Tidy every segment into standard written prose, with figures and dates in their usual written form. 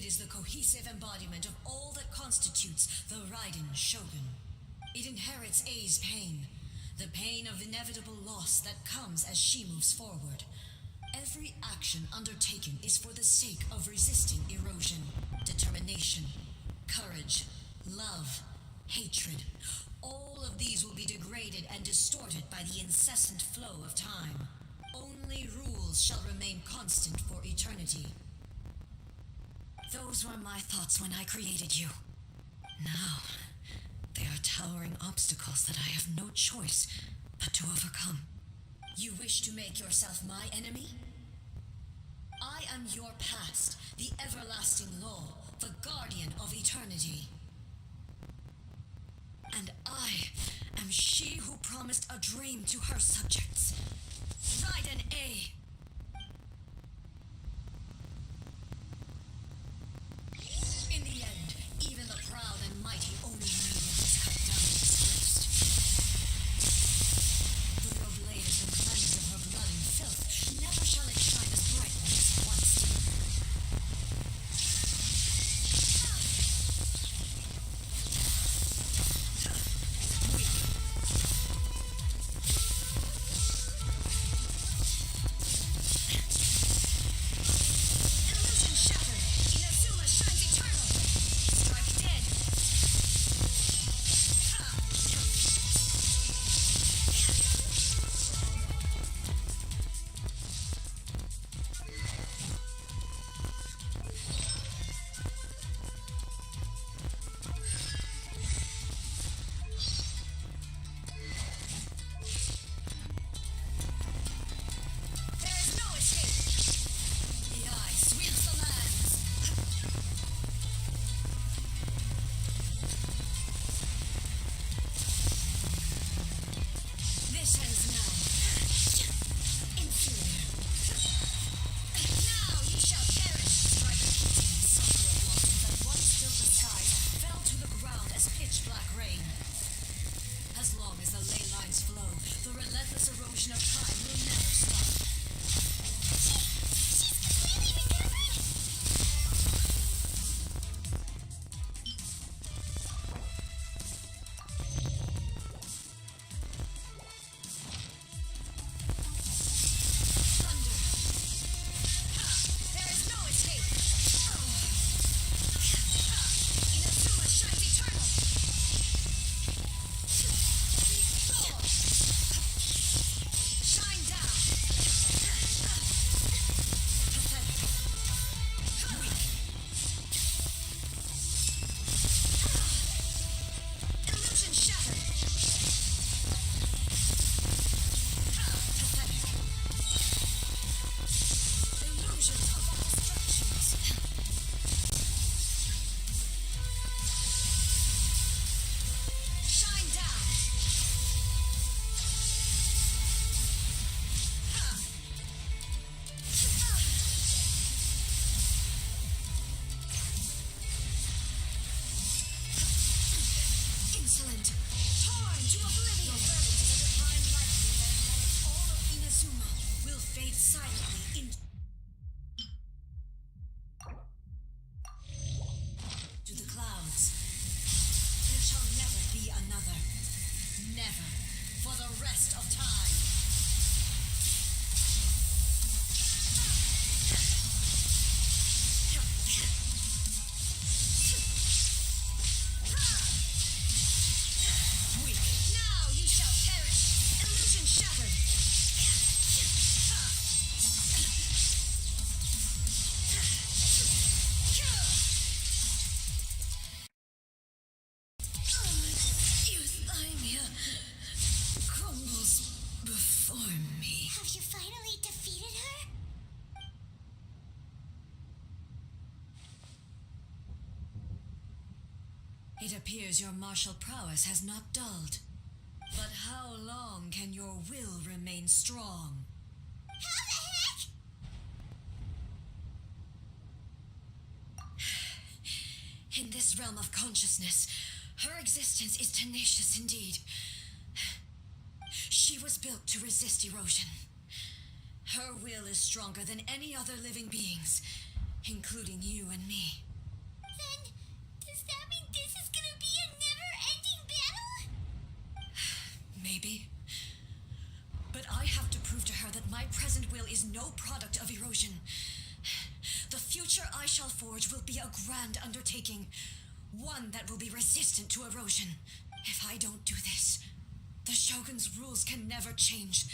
is the cohesive embodiment of all that constitutes the Raiden Shogun. It inherits Ei's pain, the pain of inevitable loss that comes as she moves forward. Every action undertaken is for the sake of resisting erosion, determination, courage, love, hatred. All of these will be degraded and distorted by the incessant flow of time. Only rules shall remain constant for eternity. Those were my thoughts when I created you. Now, they are towering obstacles that I have no choice but to overcome. You wish to make yourself my enemy? I am your past, the everlasting law, the guardian of eternity. And I am she who promised a dream to her subjects. Raiden A. In the end, even the proud and mighty Oni maiden is cut down and disgraced. The rogue blade has been cleansed of her blood and filth. Never shall it shine as brightly as it once did. It appears your martial prowess has not dulled. But how long can your will remain strong? How the heck? In this realm of consciousness, her existence is tenacious indeed. She was built to resist erosion. Her will is stronger than any other living beings, including you and me. Does that mean this is gonna be a never-ending battle? Maybe. But I have to prove to her that my present will is no product of erosion. The future I shall forge will be a grand undertaking, one that will be resistant to erosion. If I don't do this, the Shogun's rules can never change,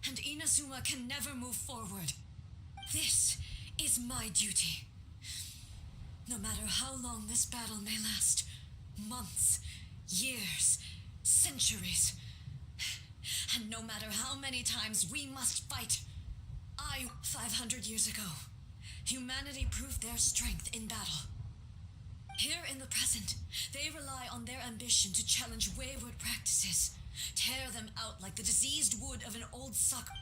and Inazuma can never move forward. This is my duty. No matter how long this battle may last, months, years, centuries, and no matter how many times we must fight. 500 years ago, humanity proved their strength in battle. Here in the present, they rely on their ambition to challenge wayward practices, tear them out like the diseased wood of an old sucker.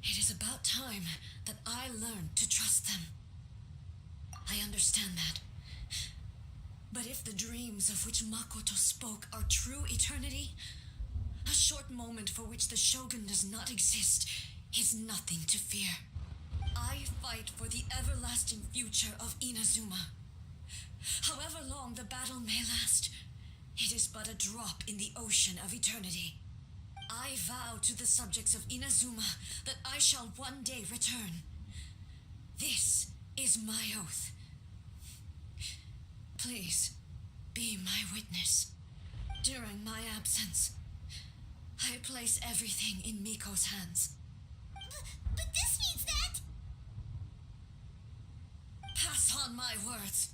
It is about time that I learned to trust them. I understand that. But if the dreams of which Makoto spoke are true eternity, a short moment for which the Shogun does not exist is nothing to fear. I fight for the everlasting future of Inazuma. However long the battle may last, it is but a drop in the ocean of eternity. I vow to the subjects of Inazuma that I shall one day return. This is my oath. Please, be my witness. During my absence, I place everything in Miko's hands. But this means that... Pass on my words.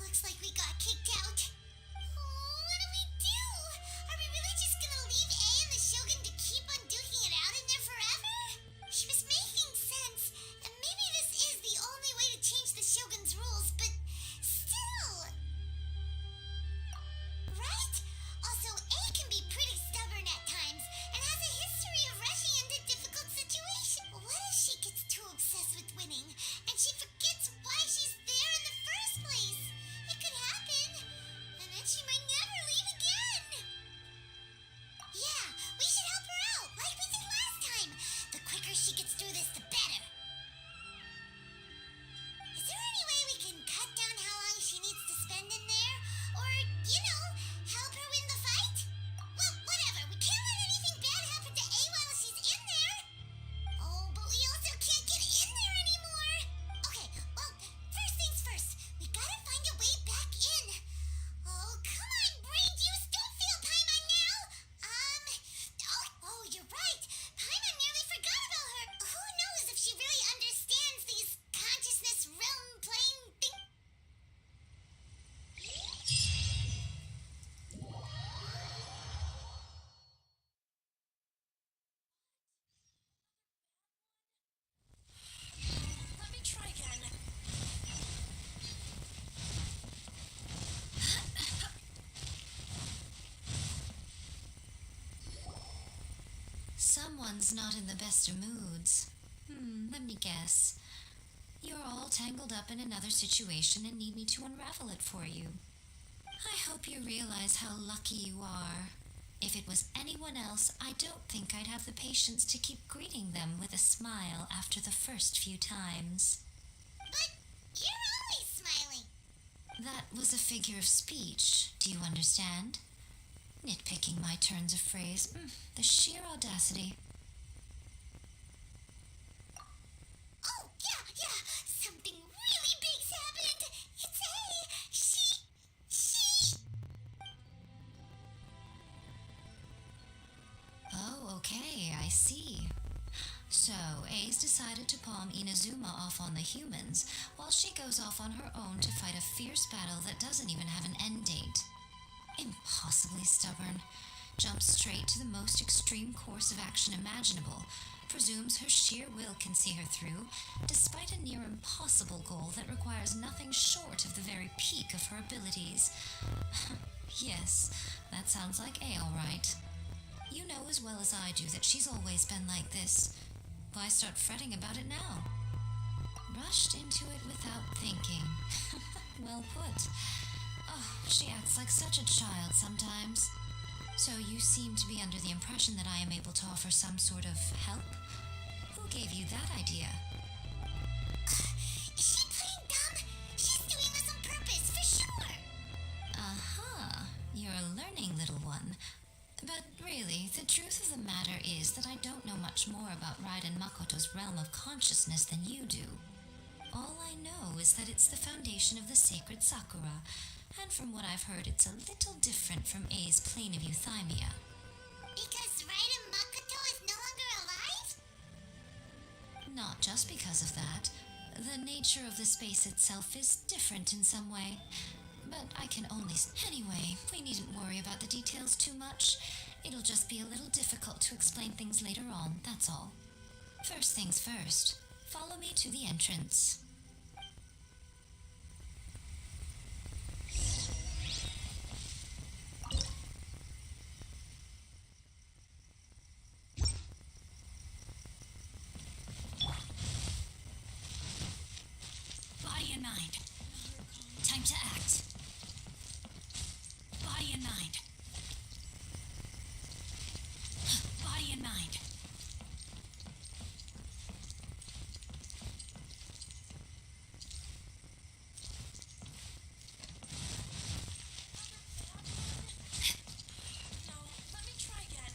Looks like we got kicked out. Oh, what do we do? Are we really just gonna leave A and the Shogun to keep on duking it out in there forever? She was making sense, and maybe this is the only way to change the Shogun's rules, but still... Right? Also, A can be pretty stubborn at times, and has a history of rushing into difficult situations. What if she gets too obsessed with winning, and she forgets why she's there in the first place? It could happen, and then she might never leave again. Yeah, we should help her out, like we did last time. The quicker she gets through this, the better. Is there any way we can cut down how long she needs to spend in there? Or, help her win the fight? Well, whatever. We can't let anything bad happen to A while she's in there. Oh, but we also can't get in there anymore. Okay, well, first things first. We gotta find a way back in. Oh, come on, brain juice. Don't fail Paimon now. Oh, you're right. Paimon nearly forgot about her. Who knows if she really understands these consciousness realm plane things? Let me try again. Someone's not in the best of moods. Let me guess. You're all tangled up in another situation and need me to unravel it for you. I hope you realize how lucky you are. If it was anyone else, I don't think I'd have the patience to keep greeting them with a smile after the first few times. But you're always smiling. That was a figure of speech. Do you understand? Nitpicking my turns of phrase. The sheer audacity. Oh, yeah. Something really big's happened. It's A. She... Oh, okay, I see. So, A's decided to palm Inazuma off on the humans, while she goes off on her own to fight a fierce battle that doesn't even have an end date. Impossibly stubborn. Jumps straight to the most extreme course of action imaginable, presumes her sheer will can see her through, despite a near impossible goal that requires nothing short of the very peak of her abilities. Yes, that sounds like A all right. You know as well as I do that she's always been like this. Why start fretting about it now? Rushed into it without thinking. Well put. Oh, she acts like such a child sometimes. So you seem to be under the impression that I am able to offer some sort of help? Who gave you that idea? Is she playing dumb? She's doing this on purpose, for sure. Aha, you're a learning little one. But really, the truth of the matter is that I don't know much more about Raiden Makoto's realm of consciousness than you do. All I know is that it's the foundation of the sacred Sakura, and from what I've heard, it's a little different from A's plane of euthymia. Because Raiden Makoto is no longer alive? Not just because of that. The nature of the space itself is different in some way. But I can only... Anyway, we needn't worry about the details too much. It'll just be a little difficult to explain things later on, that's all. First things first. Follow me to the entrance. Body and mind. Time to act. Body and mind. Body and mind. No, let me try again.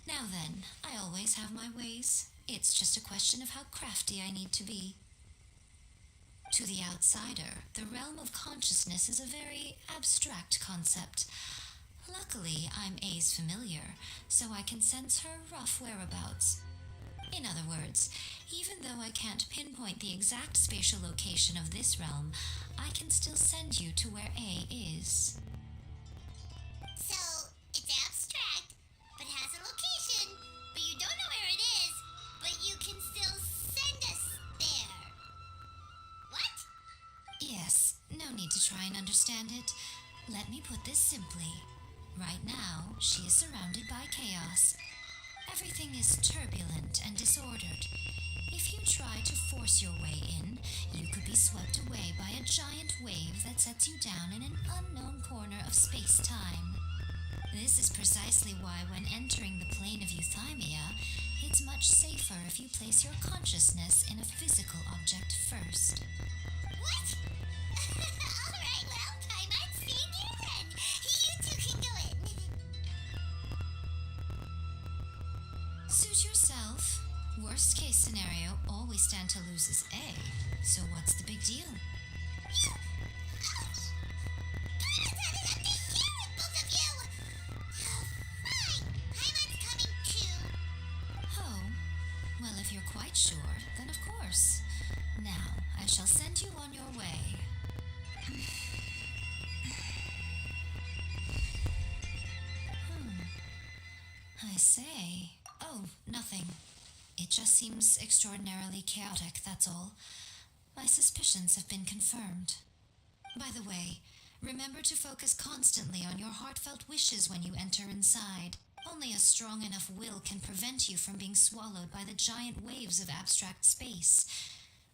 Now then, I always have my ways. It's just a question of how crafty I need to be. To the outsider, the realm of consciousness is a very abstract concept. Luckily, I'm A's familiar, so I can sense her rough whereabouts. In other words, even though I can't pinpoint the exact spatial location of this realm, I can still send you to where A is. So, it's abstract, but has a location, but you don't know where it is, but you can still send us there. What? Yes, no need to try and understand it. Let me put this simply. Right now, she is surrounded by chaos. Everything is turbulent and disordered. If you try to force your way in, you could be swept away by a giant wave that sets you down in an unknown corner of space-time. This is precisely why when entering the plane of euthymia, it's much safer if you place your consciousness in a physical object first. What? Alright, well, I might stay near then. You two can go in. Suit yourself. Worst case scenario, all we stand to lose is A. So what's the big deal? Ouch! God, I have to hear it, both of you! Fine, Paimon's coming too. Oh, well, if you're quite sure, then of course. Now, I shall send you on your way. I I say? Oh, nothing. It just seems extraordinarily chaotic, that's all. My suspicions have been confirmed. By the way, remember to focus constantly on your heartfelt wishes when you enter inside. Only a strong enough will can prevent you from being swallowed by the giant waves of abstract space.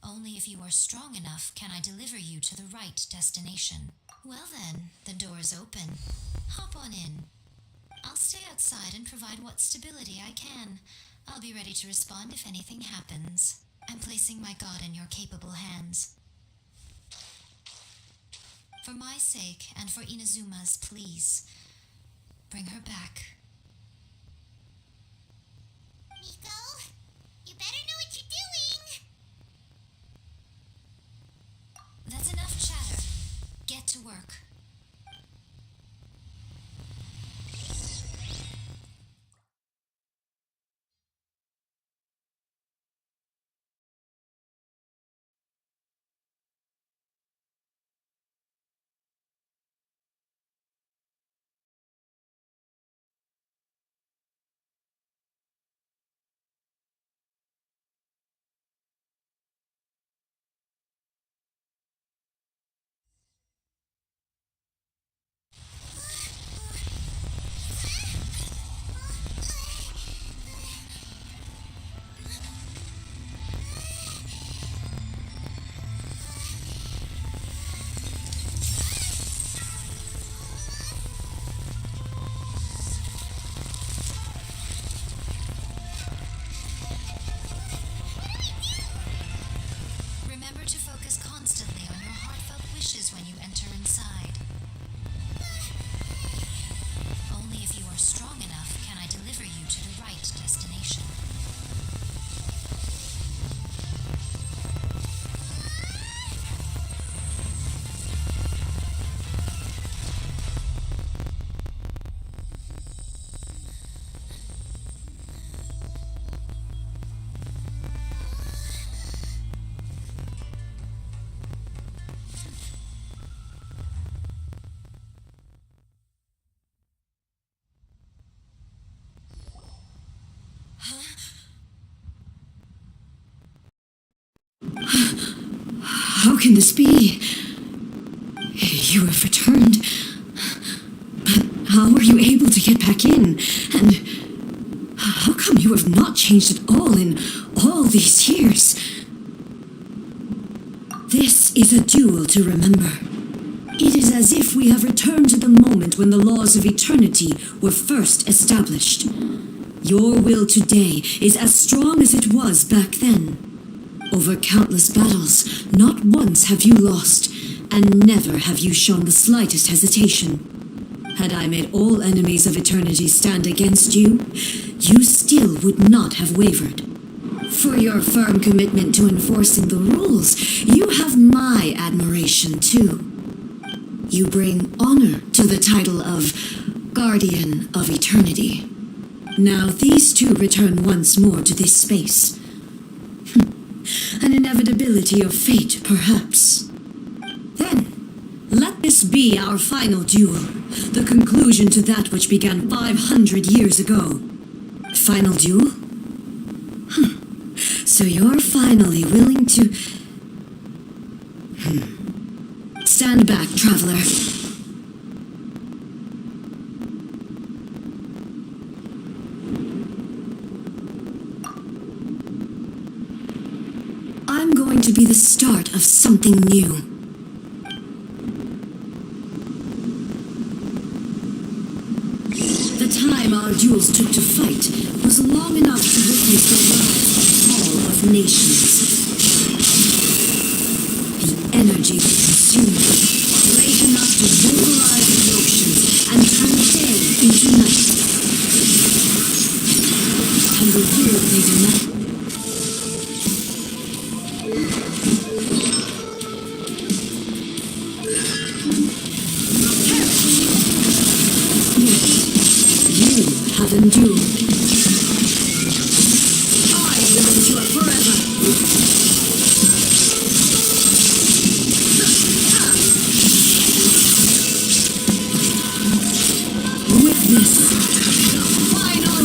Only if you are strong enough can I deliver you to the right destination. Well then, the door is open. Hop on in. I'll stay outside and provide what stability I can. I'll be ready to respond if anything happens. I'm placing my god in your capable hands. For my sake and for Inazuma's, please, bring her back. Miko, you better know what you're doing. That's enough chatter. Get to work. Remember to focus constantly on your heartfelt wishes when you enter inside. Only if you are strong enough can I deliver you to the right destination. How can this be? You have returned. But how were you able to get back in? And how come you have not changed at all in all these years? This is a duel to remember. It is as if we have returned to the moment when the laws of eternity were first established. Your will today is as strong as it was back then. Over countless battles, not once have you lost, and never have you shown the slightest hesitation. Had I made all enemies of eternity stand against you, you still would not have wavered. For your firm commitment to enforcing the rules, you have my admiration too. You bring honor to the title of Guardian of Eternity. Now these two return once more to this space. An inevitability of fate, perhaps. Then, let this be our final duel, the conclusion to that which began 500 years ago. Final duel? So you're finally willing to... Stand back, traveler. I'm going to be the start of something new. The time our duels took to fight was long enough to witness the rise and fall of nations. The energy they consumed, great enough to vaporize the oceans and turn day into night. And the will they demand. Have endured. I will endure forever. Witness the final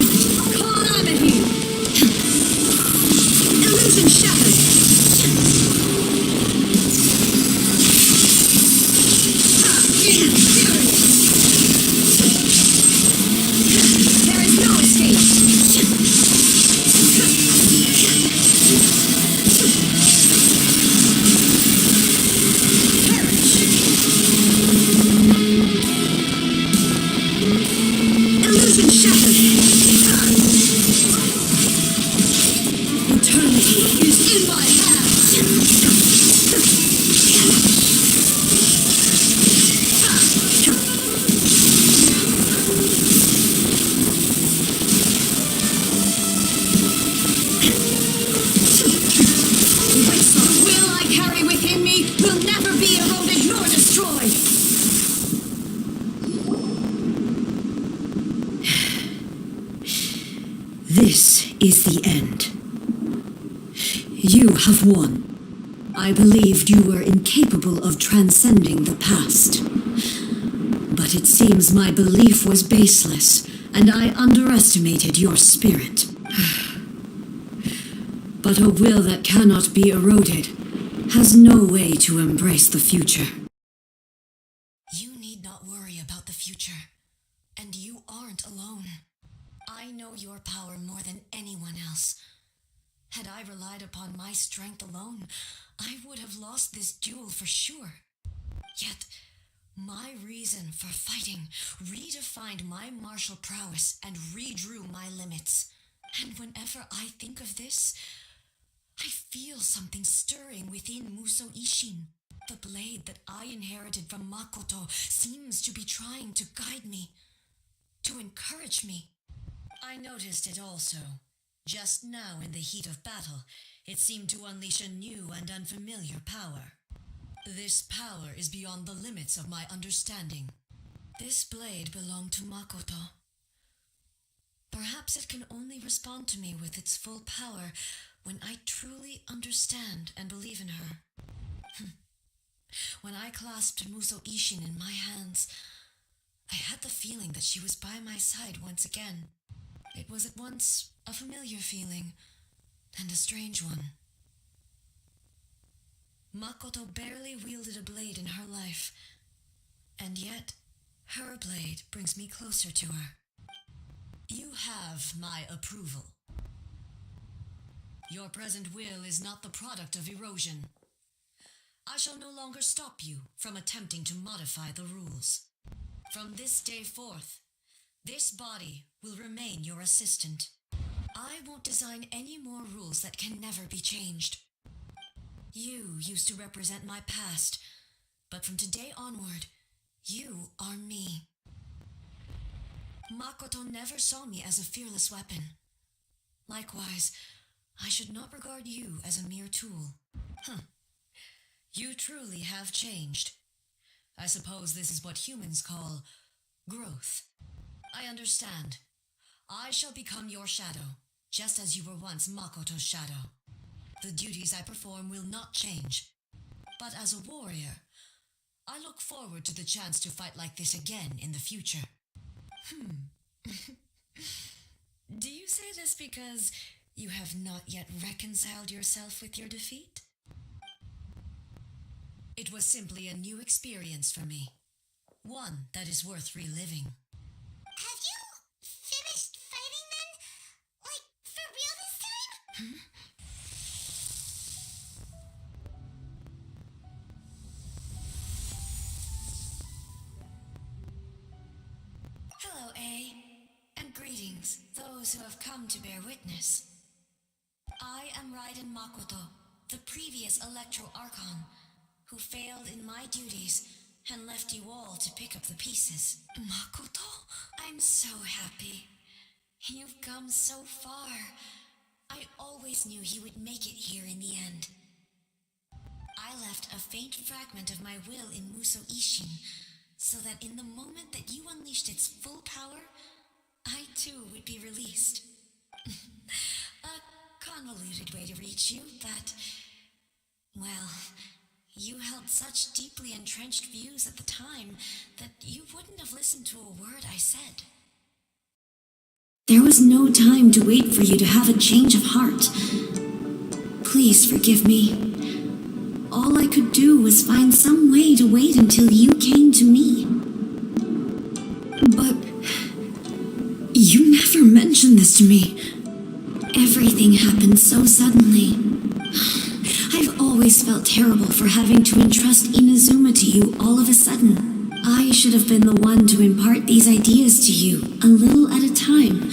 The will I carry within me will never be eroded nor destroyed. This is the end. You have won. I believed you were incapable of transcending the past. But it seems my belief was baseless, and I underestimated your spirit. But a will that cannot be eroded has no way to embrace the future. You need not worry about the future, and you aren't alone. I know your power more than anyone else. Had I relied upon my strength alone, I would have lost this duel for sure. Yet, my reason for fighting redefined my martial prowess and redrew my limits. And whenever I think of this, I feel something stirring within Muso Ishin. The blade that I inherited from Makoto seems to be trying to guide me, to encourage me. I noticed it also. Just now in the heat of battle, it seemed to unleash a new and unfamiliar power. This power is beyond the limits of my understanding. This blade belonged to Makoto. Perhaps it can only respond to me with its full power when I truly understand and believe in her. When I clasped Muso Ishin in my hands, I had the feeling that she was by my side once again. It was at once a familiar feeling and a strange one. Makoto barely wielded a blade in her life, and yet her blade brings me closer to her. You have my approval. Your present will is not the product of erosion. I shall no longer stop you from attempting to modify the rules. From this day forth, this body will remain your assistant. I won't design any more rules that can never be changed. You used to represent my past, but from today onward, you are me. Makoto never saw me as a fearless weapon. Likewise, I should not regard you as a mere tool. You truly have changed. I suppose this is what humans call growth. I understand. I shall become your shadow, just as you were once Makoto's shadow. The duties I perform will not change. But as a warrior, I look forward to the chance to fight like this again in the future. Do you say this because you have not yet reconciled yourself with your defeat? It was simply a new experience for me. One that is worth reliving. Have you finished fighting then? Like, for real this time? Hello, A, and greetings, those who have come to bear witness. I am Raiden Makoto, the previous Electro Archon, who failed in my duties and left you all to pick up the pieces. Makoto, I'm so happy. You've come so far. I always knew you would make it here in the end. I left a faint fragment of my will in Muso Ishin, so that in the moment that you unleashed its full power, I too would be released. A convoluted way to reach you, but, well, you held such deeply entrenched views at the time that you wouldn't have listened to a word I said. There was no time to wait for you to have a change of heart. Please forgive me. All I could do was find some way to wait until you came to me. But you never mentioned this to me. Everything happened so suddenly. I've always felt terrible for having to entrust Inazuma to you all of a sudden. I should have been the one to impart these ideas to you, a little at a time,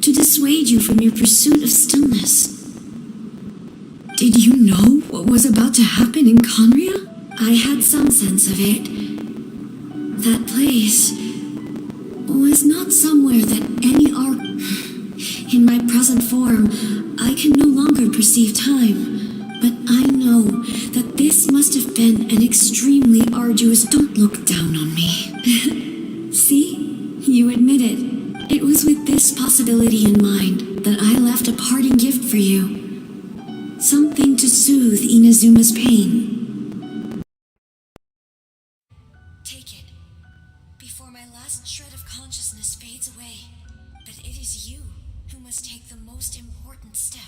to dissuade you from your pursuit of stillness. Did you know what was about to happen in Conria? I had some sense of it. That place was not somewhere that any arc... In my present form, I can no longer perceive time, but I know that this must have been an extremely arduous. Don't look down on me. See? You admit it. It was with this possibility in mind that I left a parting gift for you. Something to soothe Inazuma's pain. Take it, before my last shred of consciousness fades away. But it is you who must take the most important step.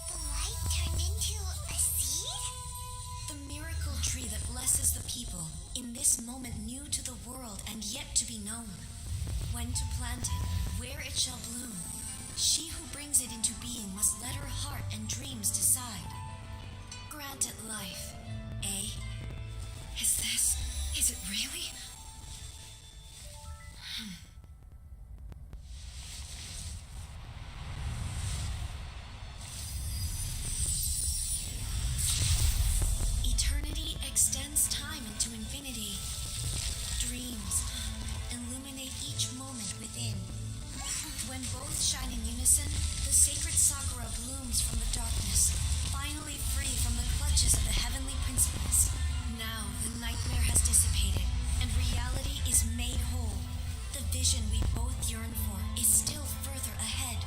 The light turned into a seed? The miracle tree that blesses the people, in this moment new to the world and yet to be known. When to plant it, where it shall bloom. She who brings it into being must let her heart and dreams decide. Grant it life, eh? Is it really? Eternity extends time into infinity. Dreams illuminate each moment within. When both shine in unison, the sacred Sakura blooms from the darkness, finally free from the clutches of the heavenly principles. Now the nightmare has dissipated, and reality is made whole. The vision we both yearn for is still further ahead.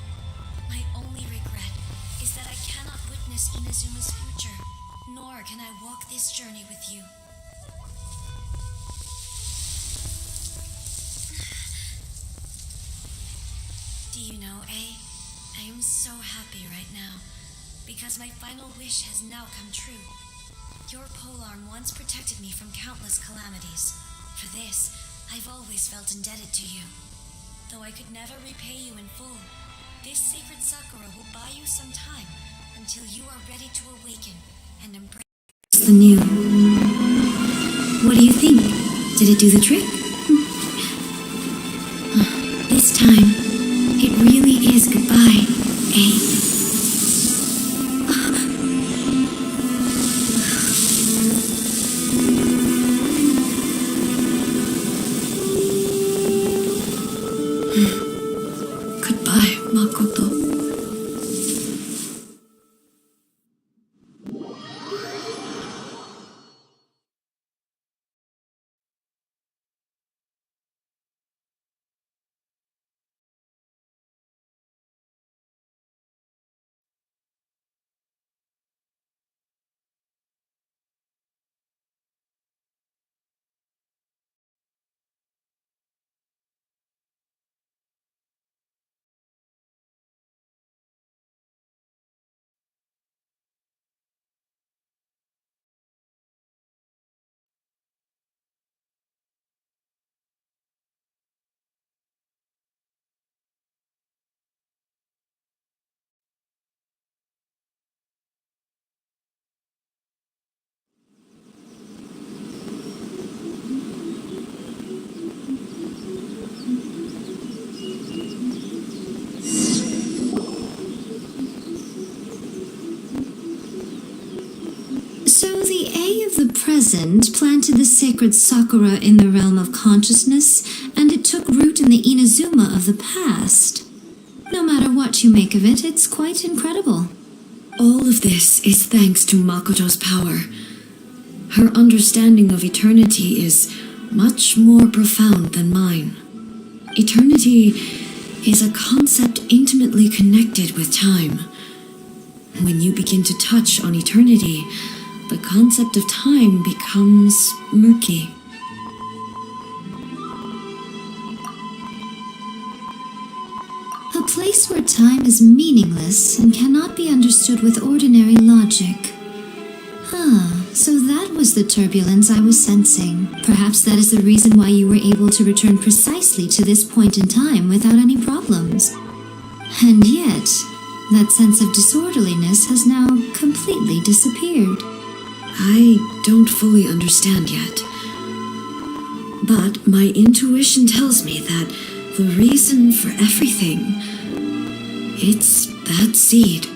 My only regret is that I cannot witness Inazuma's future, nor can I walk this journey with you. Do you know, I am so happy right now, because my final wish has now come true. Your polearm once protected me from countless calamities. For this, I've always felt indebted to you. Though I could never repay you in full, this sacred Sakura will buy you some time until you are ready to awaken and embrace The new. What do you think? Did it do the trick? This time, it really is goodbye, eh? Goodbye, Makoto. So the A of the present planted the sacred Sakura in the realm of consciousness, and it took root in the Inazuma of the past. No matter what you make of it, it's quite incredible. All of this is thanks to Makoto's power. Her understanding of eternity is much more profound than mine. Eternity is a concept intimately connected with time. When you begin to touch on eternity, the concept of time becomes murky. A place where time is meaningless and cannot be understood with ordinary logic. So that was the turbulence I was sensing. Perhaps that is the reason why you were able to return precisely to this point in time without any problems. And yet, that sense of disorderliness has now completely disappeared. I don't fully understand yet. But my intuition tells me that the reason for everything, it's that seed.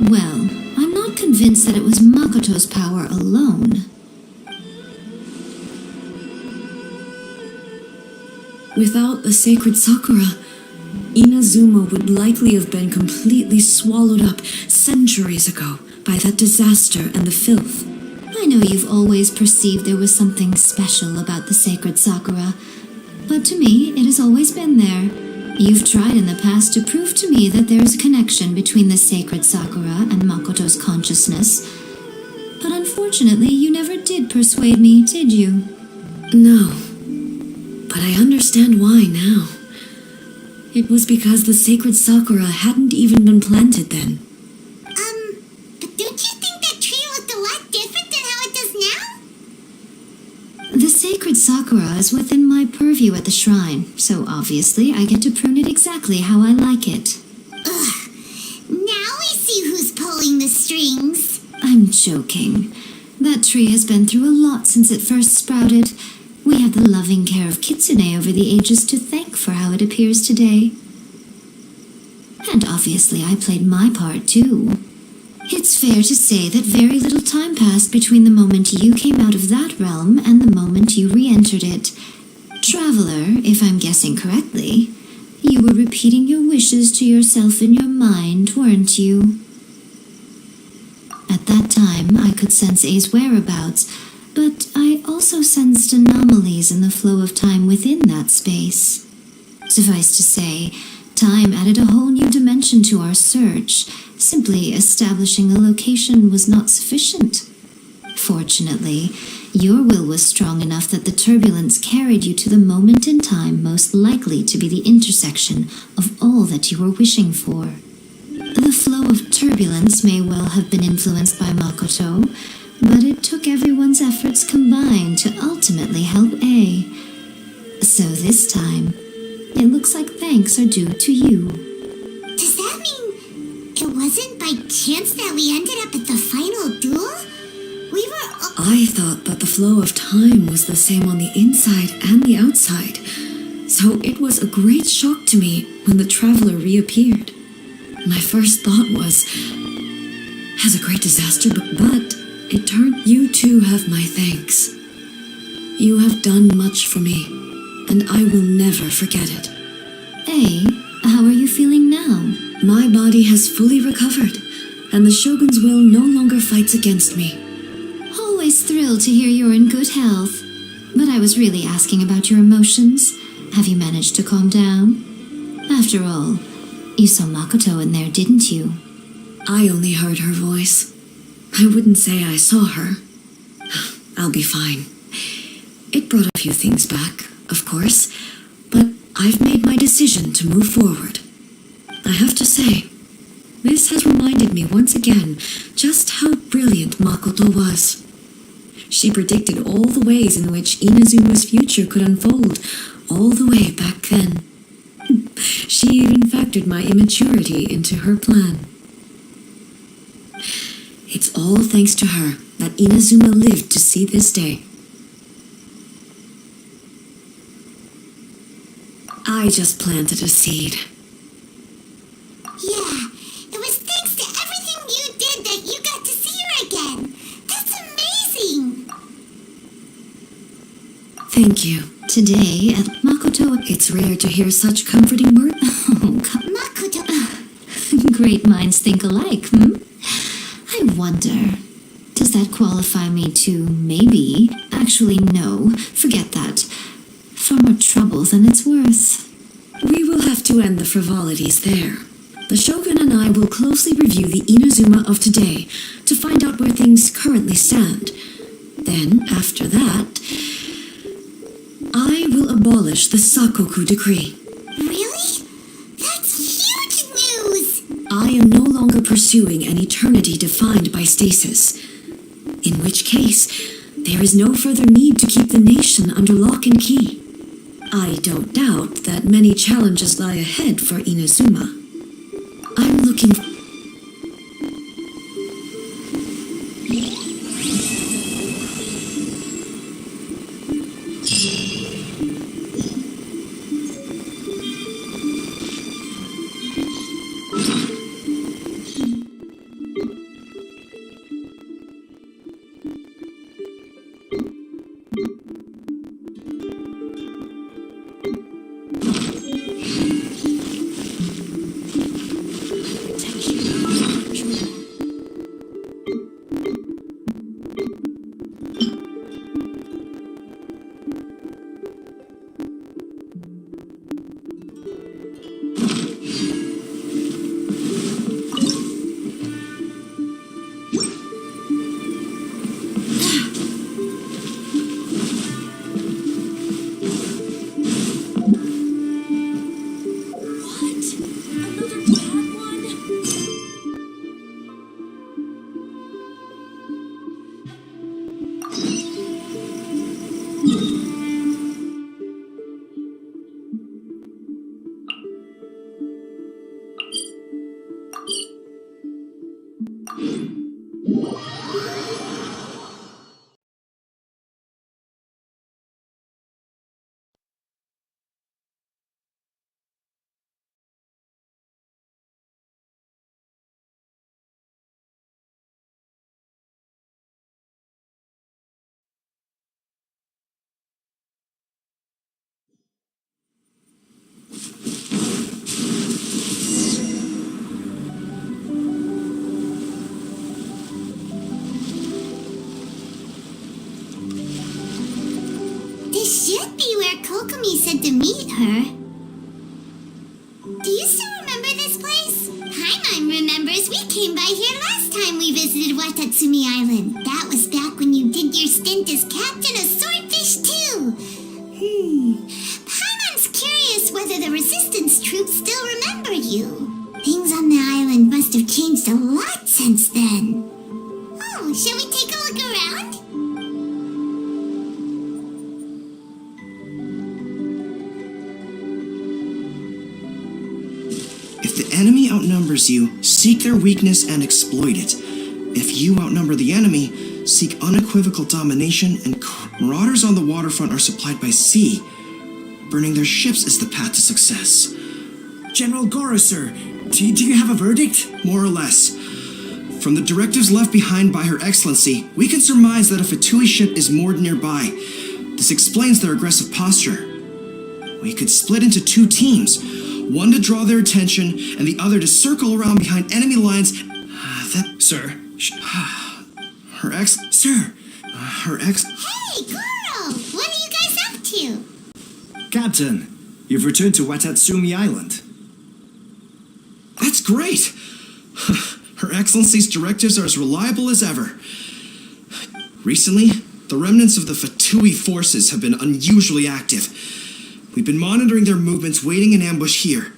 Well, I'm not convinced convinced that it was Makoto's power alone. Without the sacred Sakura, Inazuma would likely have been completely swallowed up centuries ago by that disaster and the filth. I know you've always perceived there was something special about the sacred Sakura, but to me, it has always been there. You've tried in the past to prove to me that there is a connection between the sacred Sakura and Makoto's consciousness, but unfortunately, you never did persuade me, did you? No, but I understand why now. It was because the sacred Sakura hadn't even been planted then. But don't you think that tree looked a lot different than how it does now? The sacred Sakura is within my purview at the shrine, so obviously I get to prune it exactly how I like it. Ugh. Now we see who's pulling the strings. I'm joking. That tree has been through a lot since it first sprouted. We have the loving care of Kitsune over the ages to thank for how it appears today. And obviously I played my part too. It's fair to say that very little time passed between the moment you came out of that realm and the moment you re-entered it. Traveler, if I'm guessing correctly, you were repeating your wishes to yourself in your mind, weren't you? At that time, I could sense A's whereabouts, but I also sensed anomalies in the flow of time within that space. Suffice to say, time added a whole new dimension to our search. Simply establishing a location was not sufficient. Fortunately, your will was strong enough that the turbulence carried you to the moment in time most likely to be the intersection of all that you were wishing for. The flow of turbulence may well have been influenced by Makoto, but it took everyone's efforts combined to ultimately help A. So this time, it looks like thanks are due to you. Does that mean it wasn't by chance that we ended up at the final duel? We were I thought that the flow of time was the same on the inside and the outside, so it was a great shock to me when the traveler reappeared. My first thought was, as a great disaster, but it turned you too have my thanks. You have done much for me, and I will never forget it. A, how are you feeling now? My body has fully recovered, and the Shogun's will no longer fights against me. Always thrilled to hear you're in good health. But I was really asking about your emotions. Have you managed to calm down? After all, you saw Makoto in there, didn't you? I only heard her voice. I wouldn't say I saw her. I'll be fine. It brought a few things back, of course, but I've made my decision to move forward. I have to say, this has reminded me once again just how brilliant Makoto was. She predicted all the ways in which Inazuma's future could unfold, all the way back then. She even factored my immaturity into her plan. It's all thanks to her that Inazuma lived to see this day. I just planted a seed. Yeah, it was thanks to everything you did that you got to see her again. That's amazing. Thank you. Today at Makoto, It's rare to hear such comforting words. oh, Makoto, great minds think alike, hmm? I wonder, does that qualify me to maybe? Actually, no, forget that. Far more trouble than it's worth. We will have to end the frivolities there. The Shogun and I will closely review the Inazuma of today to find out where things currently stand. Then, after that, I will abolish the Sakoku decree. really? That's huge news. I am no longer pursuing an eternity defined by stasis. In which case, there is no further need to keep the nation under lock and key. I don't doubt that many challenges lie ahead for Inazuma. I'm looking... This should be where Kokomi said to meet her. Do you still remember this place? Paimon remembers we came by here last time we visited Watatsumi Island. That was back when you did your stint as captain of Swordfish too. Paimon's curious whether the resistance troops still remember you. Things on the island must have changed a lot since then. Oh, shall we take a look around? If the enemy outnumbers you, seek their weakness and exploit it. If you outnumber the enemy, seek unequivocal domination, and marauders on the waterfront are supplied by sea. Burning their ships is the path to success. General Goro, sir, do you have a verdict? More or less. From the directives left behind by Her Excellency, we can surmise that a Fatui ship is moored nearby. This explains their aggressive posture. We could split into two teams, one to draw their attention and the other to circle around behind enemy lines. Sir. Sir. Hey, Goro! What are you guys up to? Captain, you've returned to Watatsumi Island. That's great! Her Excellency's directives are as reliable as ever. Recently, the remnants of the Fatui forces have been unusually active. We've been monitoring their movements, waiting in ambush here.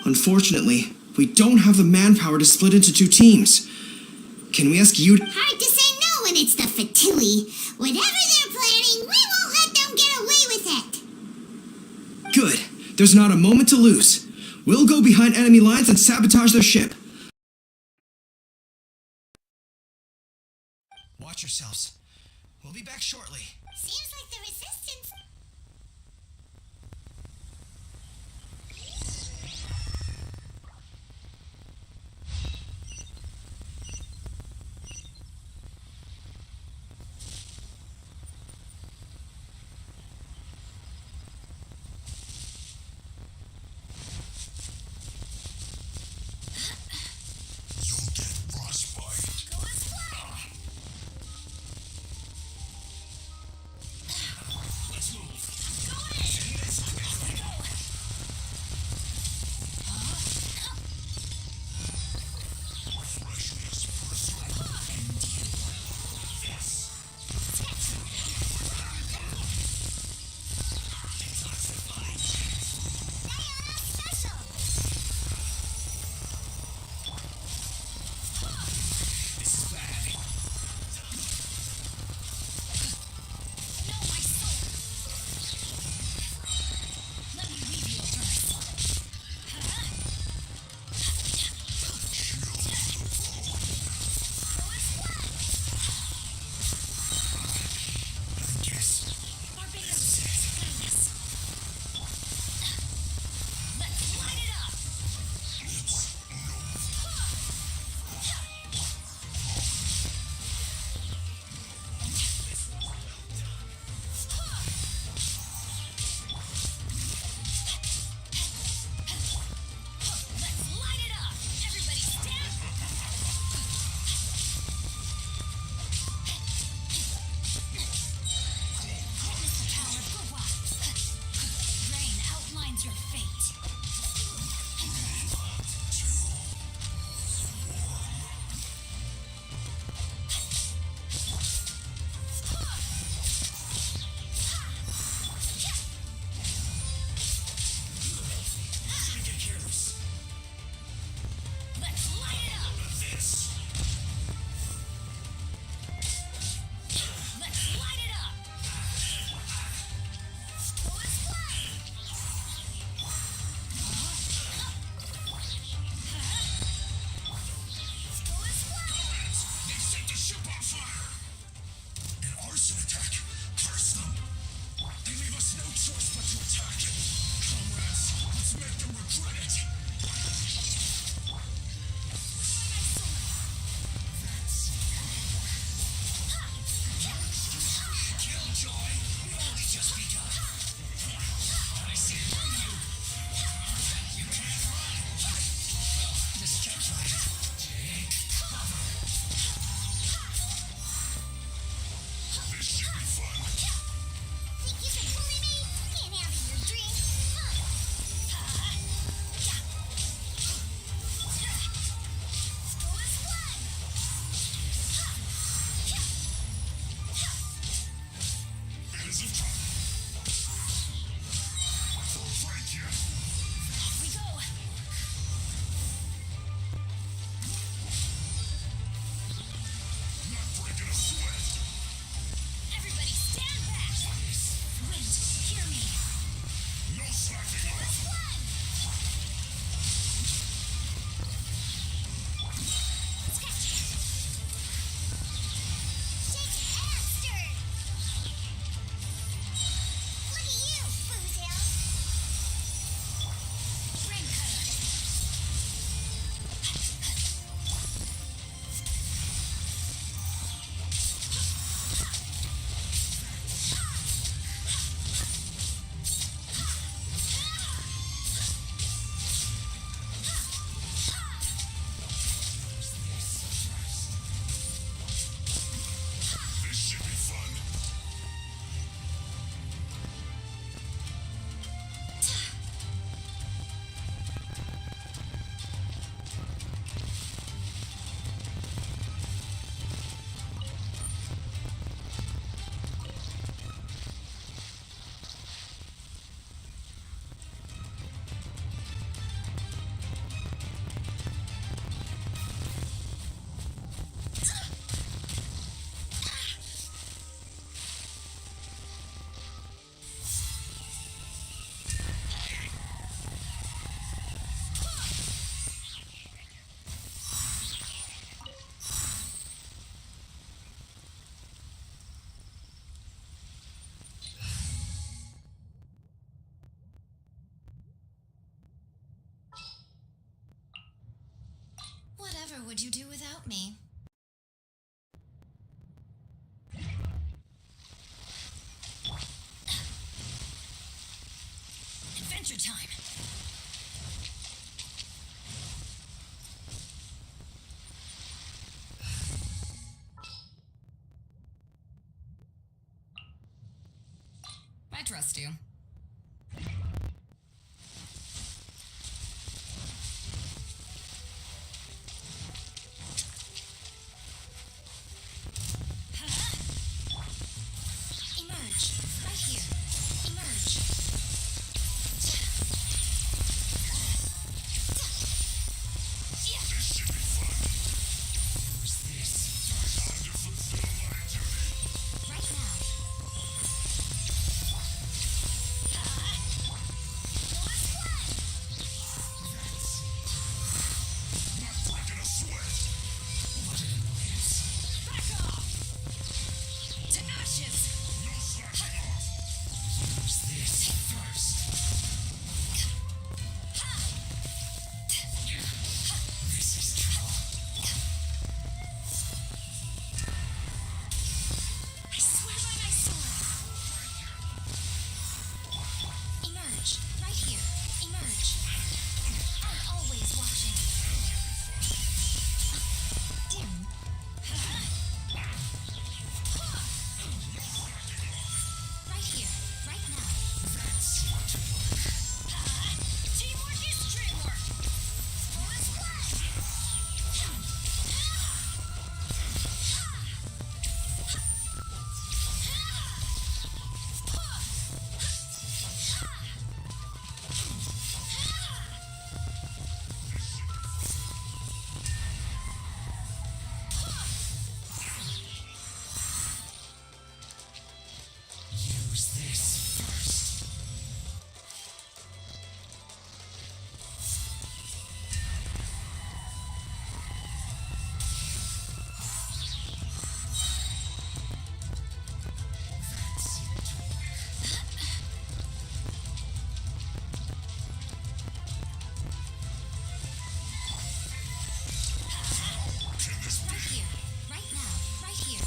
Unfortunately, we don't have the manpower to split into two teams. Can we ask you to... Hard to say no when it's the Fatui. Whatever they're planning, we won't let them get away with it. Good. There's not a moment to lose. We'll go behind enemy lines and sabotage their ship. Watch yourselves. We'll be back shortly. Seems like the resistance... You'll get frostbite. Go as planned. Let's move. me. Adventure time. I trust you. Emerge. Right here. Emerge. This should be fun. Who's this? Time to fulfill my duty. Right now. Not breaking a sweat. What an annoyance. Back off! To ashes! No slacking off. Who's this first? This is trouble. I swear by my sword. Emerge. Right here. Emerge. I'm always watching. Right here. Right now. Teamwork is dreamwork! Use this first. Can this Right be? here. Right now. Right here.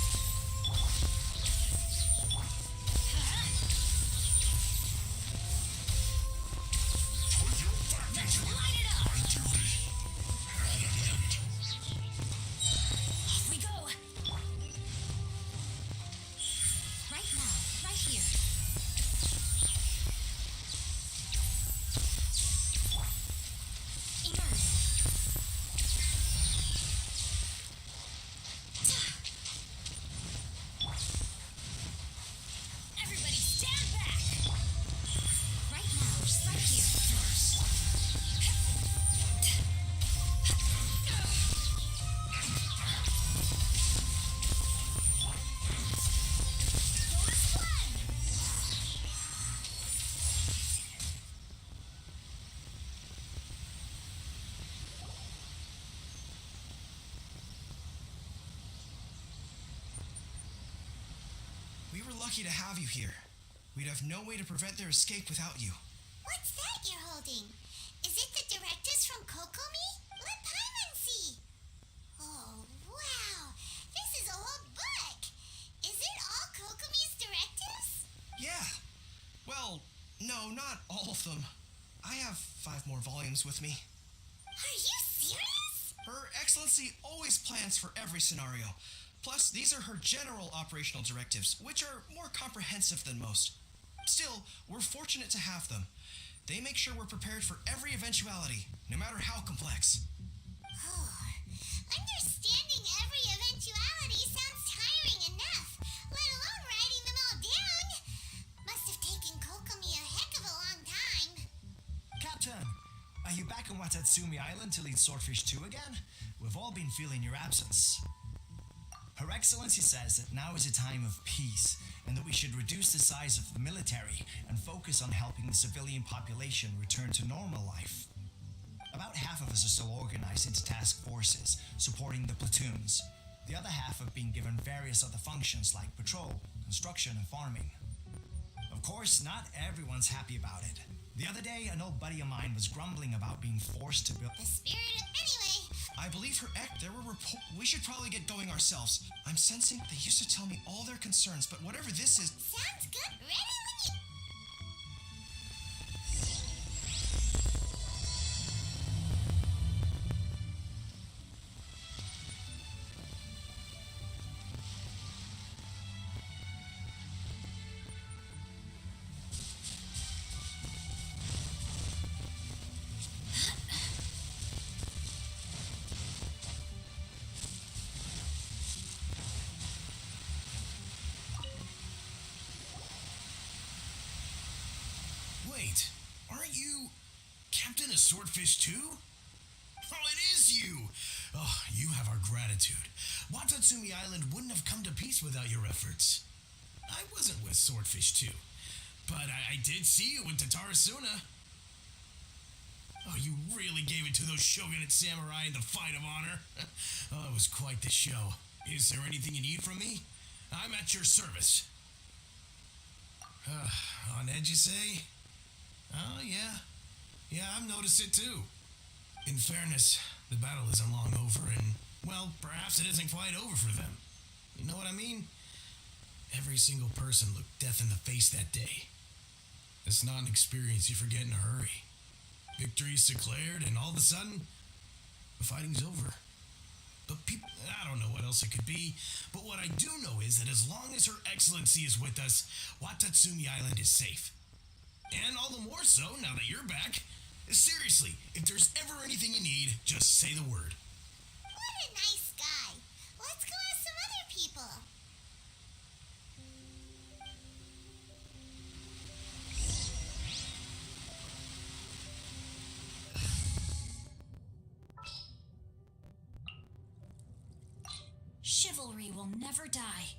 Put your back into it. Light it up! My duty at an end. Off we go! Right now. Right here. Emerge. Everybody stand back! Right now. Right here. Bonus one! We were lucky to have you here. We'd have no way to prevent their escape without you. What's that you're holding? Is it the directives from Kokomi? Let Paimon see. Oh, wow. This is a whole book. Is it all Kokomi's directives? Yeah. Well, no, not all of them. I have 5 more volumes with me. Are you serious? Her Excellency always plans for every scenario. Plus, these are her general operational directives, which are more comprehensive than most. Still, we're fortunate to have them. They make sure we're prepared for every eventuality, no matter how complex. Oh, understanding every eventuality sounds tiring enough, let alone writing them all down. Must have taken Kokomi a heck of a long time. Captain, are you back on Watatsumi Island to lead Swordfish 2 again? We've all been feeling your absence. Her Excellency says that now is a time of peace and that we should reduce the size of the military and focus on helping the civilian population return to normal life. About half of us are still organized into task forces, supporting the platoons. The other half have been given various other functions like patrol, construction, and farming. Of course, not everyone's happy about it. The other day, an old buddy of mine was grumbling about being forced to build. The spirit of... Anyway, I believe her there were we should probably get going ourselves. I'm sensing they used to tell me all their concerns, but whatever this is... Sounds good. Ready when you... Wait, aren't you Captain of Swordfish too? Oh, it is you! Oh, you have our gratitude. Watatsumi Island wouldn't have come to peace without your efforts. I wasn't with Swordfish too, but I did see you in Tatarasuna. Oh, you really gave it to those shogunate samurai in the fight of honor. Oh, it was quite the show. Is there anything you need from me? I'm at your service. On edge, you say? Oh, yeah. Yeah, I've noticed it too. In fairness, the battle isn't long over, and, well, perhaps it isn't quite over for them. You know what I mean? Every single person looked death in the face that day. It's not an experience you forget in a hurry. Victory's declared, and all of a sudden, the fighting's over. But people, I don't know what else it could be, but what I do know is that as long as Her Excellency is with us, Watatsumi Island is safe. And all the more so now that you're back. Seriously, if there's ever anything you need, just say the word. What a nice guy. Let's go ask some other people. Chivalry will never die.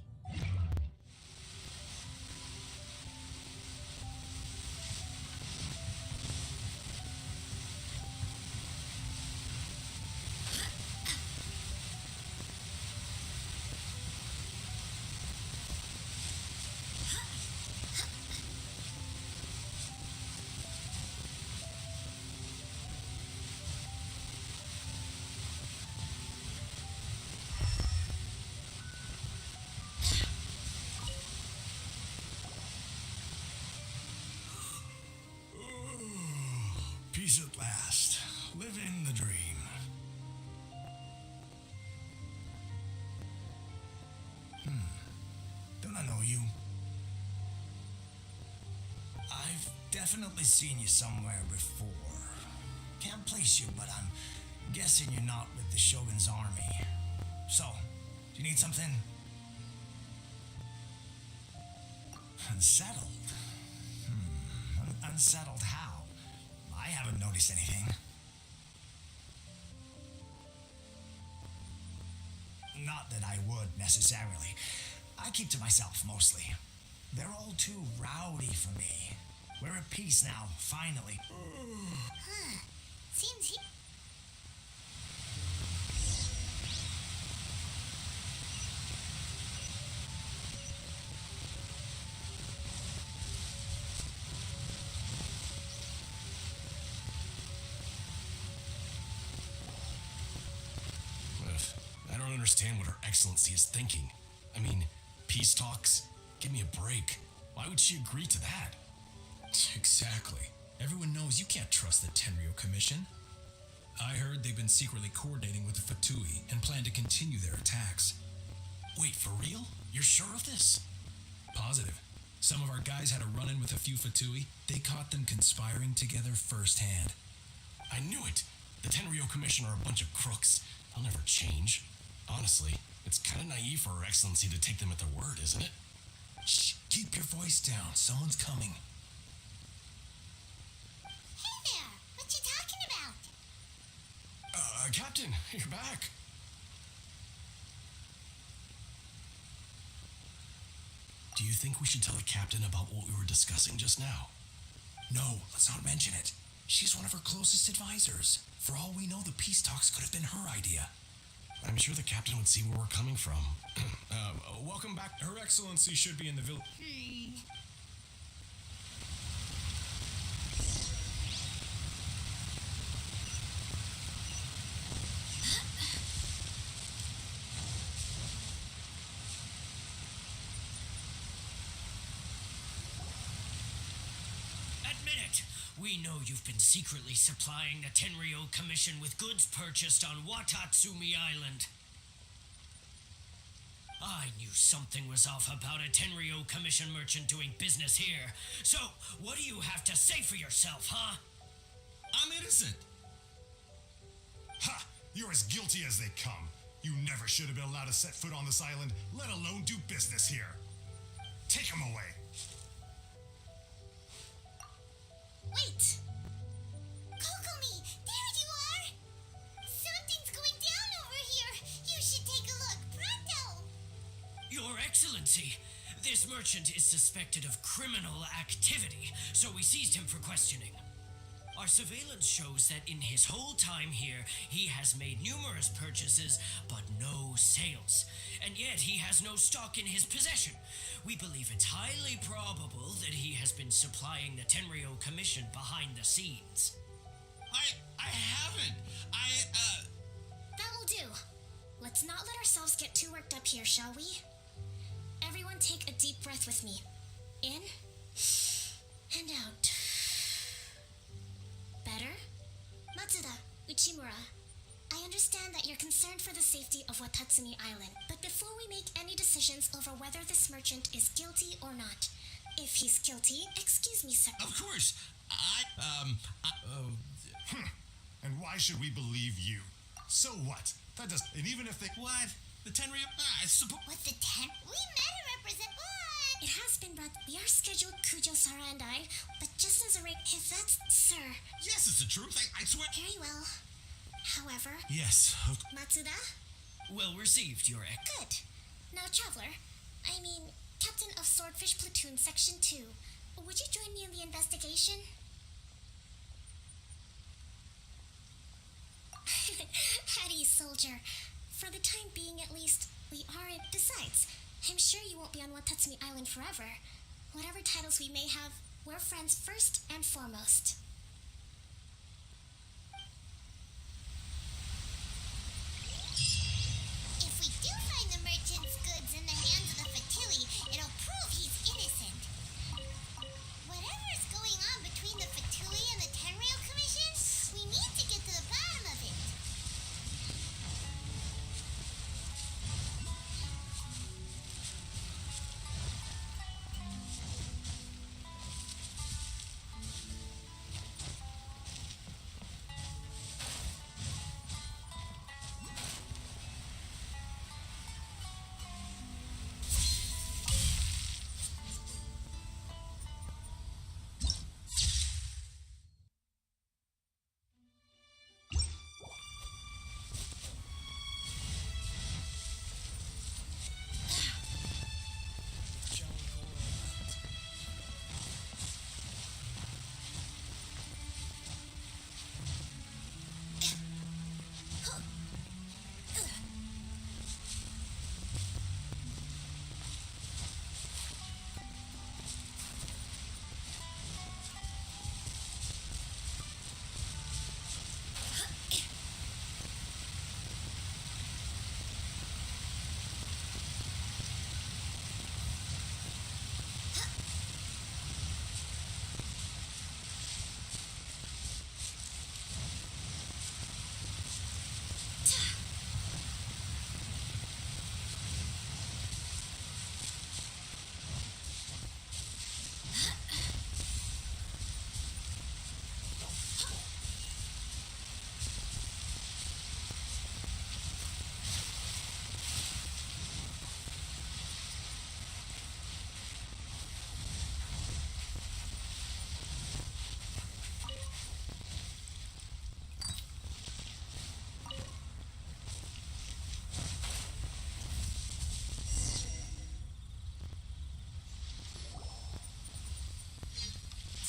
Peace at last. Living the dream. Don't I know you? I've definitely seen you somewhere before. Can't place you, but I'm guessing you're not with the Shogun's army. So, do you need something? Unsettled? Unsettled how? I haven't noticed anything. Not that I would, necessarily. I keep to myself, mostly. They're all too rowdy for me. We're at peace now, finally. Seems he... I don't understand what Her Excellency is thinking. I mean, peace talks? Give me a break. Why would she agree to that? Exactly. Everyone knows you can't trust the Tenryo Commission. I heard they've been secretly coordinating with the Fatui and plan to continue their attacks. Wait, for real? You're sure of this? Positive. Some of our guys had a run-in with a few Fatui. They caught them conspiring together firsthand. I knew it. The Tenryo Commission are a bunch of crooks. They'll never change. Honestly, it's kind of naive for Her Excellency to take them at their word, isn't it? Shh, keep your voice down. Someone's coming. Hey there! What you talking about? Captain, you're back. Do you think we should tell the captain about what we were discussing just now? No, let's not mention it. She's one of her closest advisors. For all we know, the peace talks could have been her idea. I'm sure the captain would see where we're coming from. Welcome back. Her Excellency should be in the village. minute! We know you've been secretly supplying the Tenryo Commission with goods purchased on Watatsumi Island. I knew something was off about a Tenryo Commission merchant doing business here. So, what do you have to say for yourself, huh? I'm innocent. Ha! You're as guilty as they come. You never should have been allowed to set foot on this island, let alone do business here. Take him away. Wait! Kokomi, there you are! Something's going down over here. You should take a look. Pronto! Your Excellency, this merchant is suspected of criminal activity, so we seized him for questioning. Our surveillance shows that in his whole time here, he has made numerous purchases, but no sales. And yet he has no stock in his possession. We believe it's highly probable that he has been supplying the Tenryo Commission behind the scenes. I haven't. That will do. Let's not let ourselves get too worked up here, shall we? Everyone take a deep breath with me. In and out. Better? Matsuda, Uchimura, I understand that you're concerned for the safety of Watatsumi Island, but before we make any decisions over whether this merchant is guilty or not, if he's guilty, excuse me, sir. Of course. And why should we believe you? So what? That does. And even if they. What? The Tenryo. I suppose. What the 10? We met a represent. What? It has been brought. We are scheduled, Kujo, Sara, and I, but just as a rate, if that's sir. Yes, it's the truth. I swear. Very well. However, Yes. Matsuda? Well received, Your Ex. Good. Now, Traveler, I mean, Captain of Swordfish Platoon Section 2, would you join me in the investigation? Hattie, soldier. For the time being, at least, we aren't. Besides, I'm sure you won't be on Watatsumi Island forever. Whatever titles we may have, we're friends first and foremost. If we do find the merchant's goods in the hands of the Fatui, it'll prove he's innocent. Whatever is going on between the Fatui and the Tenryo Commission, we need to get to the bottom of it.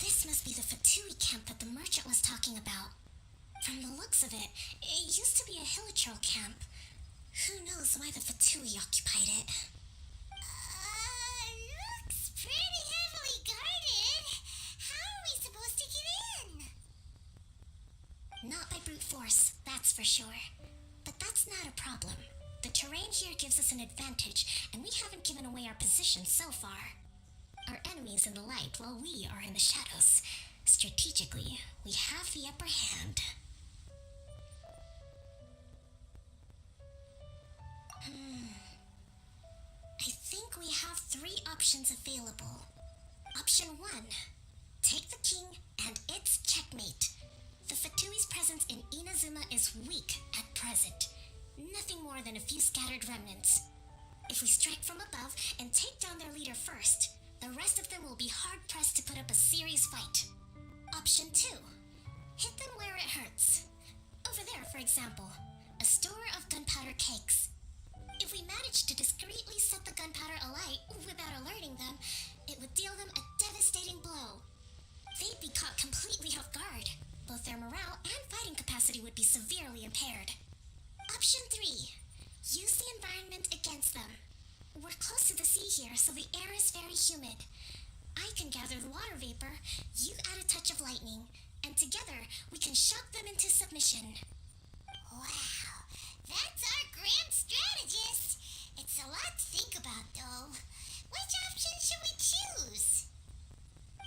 This must be the Fatui camp that the merchant was talking about. From the looks of it, it used to be a Hilichurl camp. Who knows why the Fatui occupied it? Looks pretty heavily guarded. How are we supposed to get in? Not by brute force, that's for sure. But that's not a problem. The terrain here gives us an advantage, and we haven't given away our position so far. Our enemies in the light while we are in the shadows. Strategically, we have the upper hand. I think we have 3 options available. Option 1. Take the king and it's checkmate. The Fatui's presence in Inazuma is weak at present. Nothing more than a few scattered remnants. If we strike from above and take down their leader first, the rest of them will be hard-pressed to put up a serious fight. Option 2. Hit them where it hurts. Over there, for example, a store of gunpowder cakes. If we manage to discreetly set the gunpowder alight without alerting them, it would deal them a devastating blow. They'd be caught completely off guard. Both their morale and fighting capacity would be severely impaired. Option 3. Use the environment against them. We're close to the sea here, so the air is very humid. I can gather the water vapor, you add a touch of lightning, and together we can shock them into submission. Wow, that's our grand strategist. It's a lot to think about, though. Which option should we choose?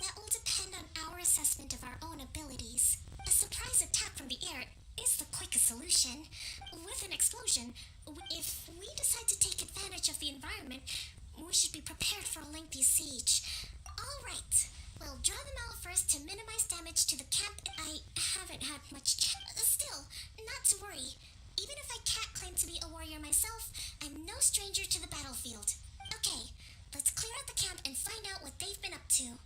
That will depend on our assessment of our own abilities. A surprise attack from the air is the quickest solution. With an explosion, if we decide to take advantage of the environment, we should be prepared for a lengthy siege. All right, we'll draw them out first to minimize damage to the camp. I haven't had much still, not to worry. Even if I can't claim to be a warrior myself, I'm no stranger to the battlefield. Okay, let's clear out the camp and find out what they've been up to.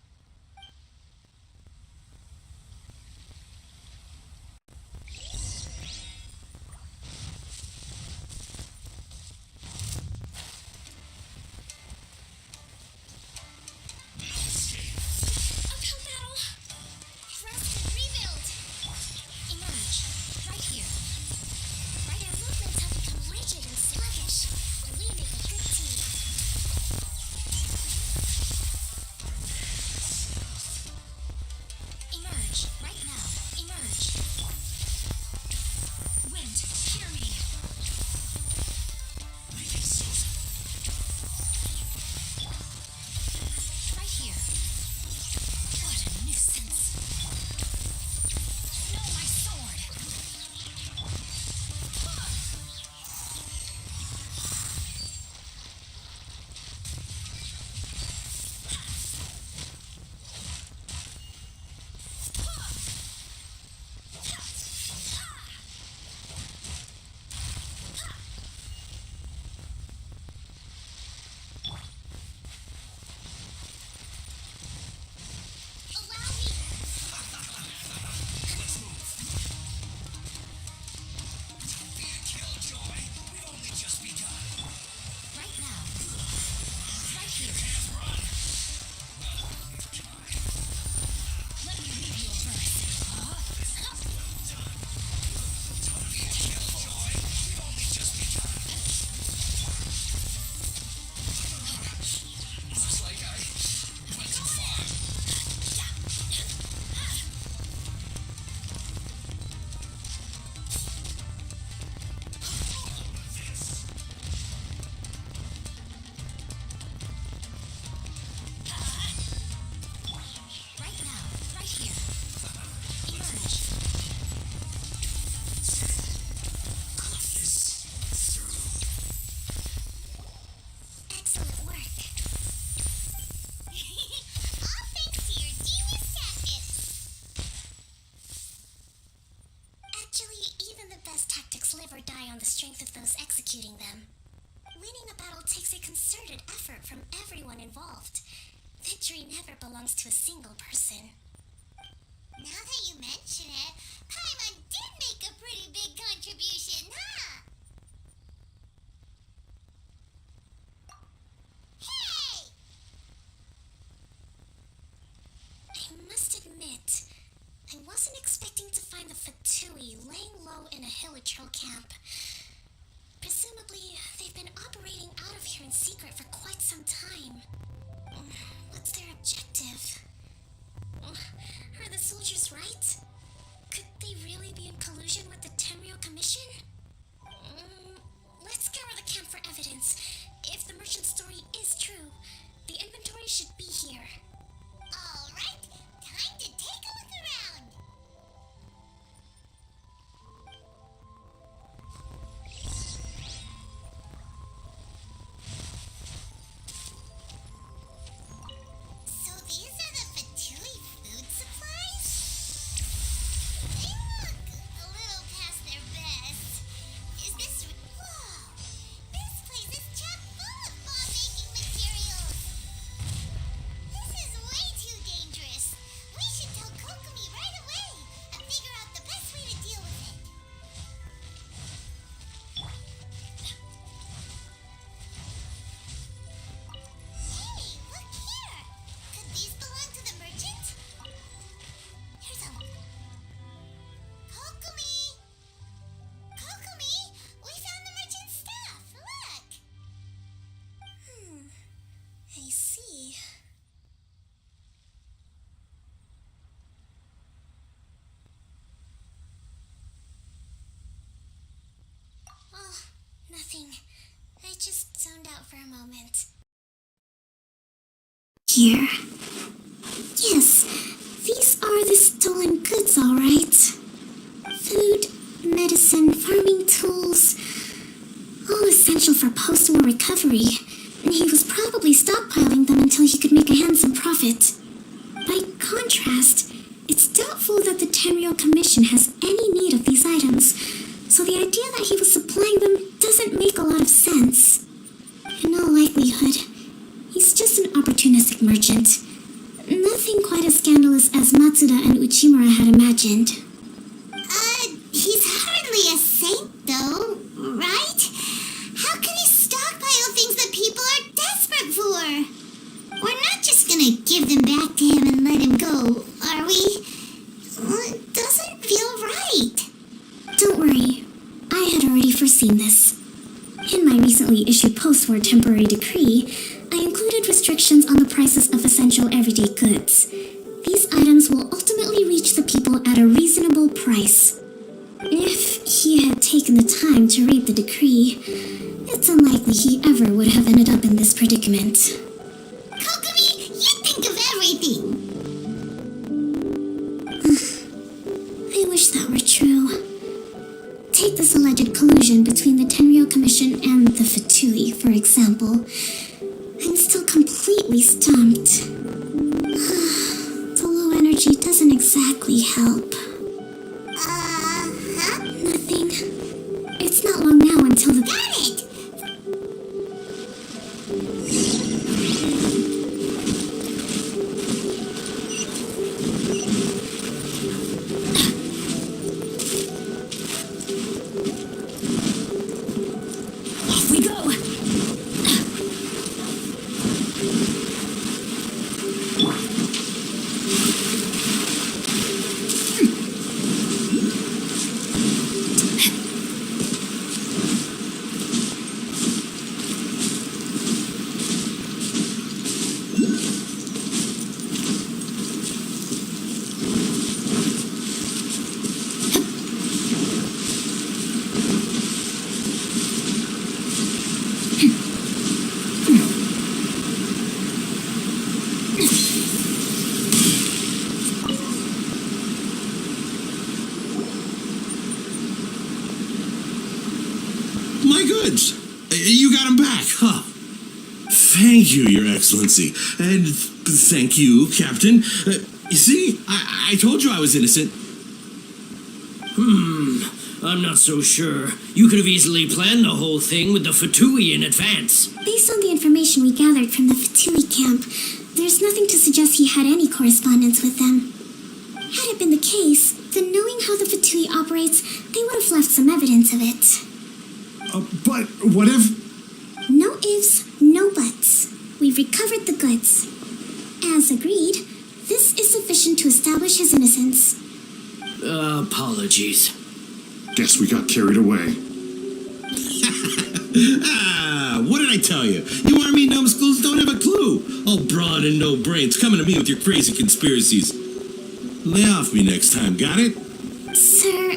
The strength of those executing them. Winning a battle takes a concerted effort from everyone involved. Victory never belongs to a single person. Now that you mention it, Paimon did make a pretty big contribution, huh? Hey! I must admit, I wasn't expecting to find the Fatui laying low in a Hilichurl camp. Presumably, they've been operating out of here in secret for quite some time. What's their objective? Are the soldiers right? Could they really be in collusion with the Tenryou Commission? Let's scour the camp for evidence. If the merchant story is true, the inventory should be here. All right, time to take a look for a moment. Here. Yes, these are the stolen goods, all right. Food, medicine, farming tools, all essential for post-war recovery. And he was probably stockpiling them until he could make a handsome profit. By contrast, it's doubtful that the Tenryou Commission has any need of these items, so the idea that he was supplying them doesn't make a lot of sense. In all likelihood, he's just an opportunistic merchant. Nothing quite as scandalous as Matsuda and Uchimura had imagined. He's hardly a saint, though, right? How can he stockpile things that people are desperate for? We're not just gonna give them back to him and let him go, are we? It doesn't feel right. Don't worry, I had already foreseen this. In my recently issued post-war temporary decree, I included restrictions on the prices of essential everyday goods. These items will ultimately reach the people at a reasonable price. If he had taken the time to read the decree, it's unlikely he ever would have ended up in this predicament. Kokomi, you think of everything! I wish that were true. Take this alleged collusion between the Tenryou Commission and the Fatui, for example. I'm still completely stumped. The low energy doesn't exactly help. Nothing. It's not long now until the... Got it! Off we go! My goods! You got them back, huh? Thank you, Your Excellency. And thank you, Captain. You see, I told you I was innocent. I'm not so sure. You could have easily planned the whole thing with the Fatui in advance. Based on the information we gathered from the Fatui camp, there's nothing to suggest he had any correspondence with them. Had it been the case, then knowing how the Fatui operates, they would have left some evidence of it. But what if... No ifs, no buts. We've recovered the goods. As agreed, this is sufficient to establish his innocence. Apologies. Guess we got carried away. What did I tell you? You army numbskulls don't have a clue. All brawn and no brains coming to me with your crazy conspiracies. Lay off me next time, got it? Sir,